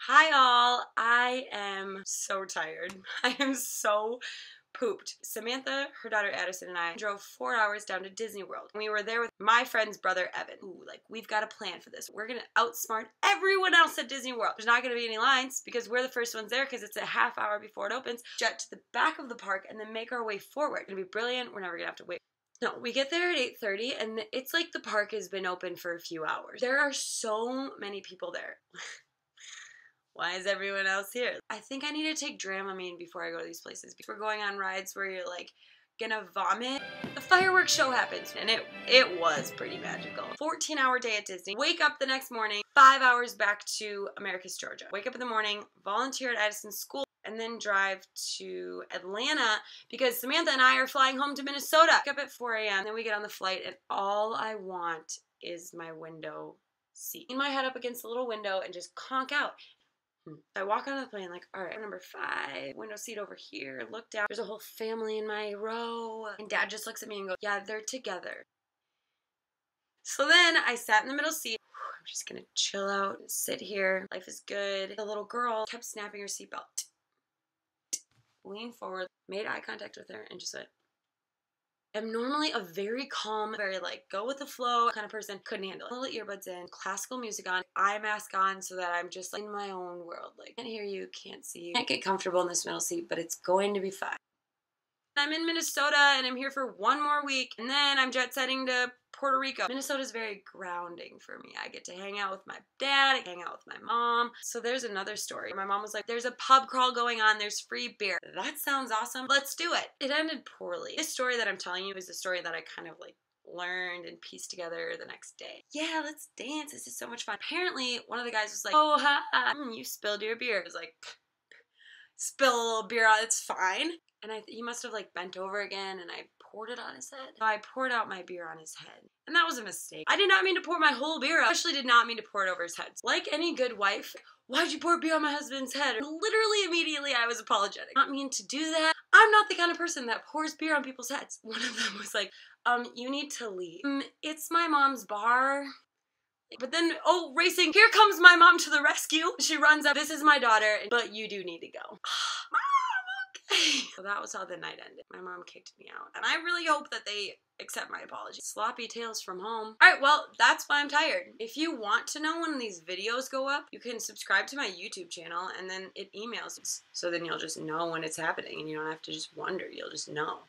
Hi all, I am so tired. I am so pooped. Samantha, her daughter Addison, and I drove 4 hours down to Disney World. We were there with my friend's brother Evan. Ooh, we've got a plan for this. We're gonna outsmart everyone else at Disney World. There's not gonna be any lines because we're the first ones there because it's a half hour before it opens. Jet to the back of the park and then make our way forward. It's gonna be brilliant. We're never gonna have to wait. No, we get there at 8:30 and it's like the park has been open for a few hours. There are so many people there. Why is everyone else here? I think I need to take Dramamine before I go to these places. We're going on rides where you're like gonna vomit. The fireworks show happens and it was pretty magical. 14-hour day at Disney. Wake up the next morning, 5 hours back to Americus, Georgia. Wake up in the morning, volunteer at Addison's school, and then drive to Atlanta because Samantha and I are flying home to Minnesota. Wake up at 4 a.m. Then we get on the flight and all I want is my window seat. Lean my head up against the little window and just conk out. I walk onto the plane like, all right, number 5, window seat over here, look down. There's a whole family in my row. And Dad just looks at me and goes, yeah, they're together. So then I sat in the middle seat. I'm just gonna chill out, sit here. Life is good. The little girl kept snapping her seatbelt. Leaned forward, made eye contact with her, and just went. I'm normally a very calm, very go with the flow kind of person. Couldn't handle it. Little earbuds in, classical music on, eye mask on so that I'm just in my own world. Can't hear you, can't see you. Can't get comfortable in this middle seat, but it's going to be fine. I'm in Minnesota and I'm here for 1 more week and then I'm jet setting to Puerto Rico. Minnesota's very grounding for me. I get to hang out with my dad, I hang out with my mom. So there's another story. My mom was like, there's a pub crawl going on, there's free beer. That sounds awesome. Let's do it. It ended poorly. This story that I'm telling you is the story that I kind of learned and pieced together the next day. Yeah, let's dance. This is so much fun. Apparently, one of the guys was like, oh, you spilled your beer. It was like, spill a little beer out, it's fine. And he must have bent over again and I poured it on his head. So I poured out my beer on his head. And that was a mistake. I did not mean to pour my whole beer out. I actually did not mean to pour it over his head. Like any good wife, why'd you pour beer on my husband's head? Literally immediately I was apologetic. Not mean to do that. I'm not the kind of person that pours beer on people's heads. One of them was like, you need to leave. It's my mom's bar. But then, oh, racing, here comes my mom to the rescue. She runs up, this is my daughter, but you do need to go. Mom, okay. So that was how the night ended. My mom kicked me out. And I really hope that they accept my apology. Sloppy tales from home. Alright, well, that's why I'm tired. If you want to know when these videos go up, you can subscribe to my YouTube channel and then it emails. So then you'll just know when it's happening and you don't have to just wonder, you'll just know.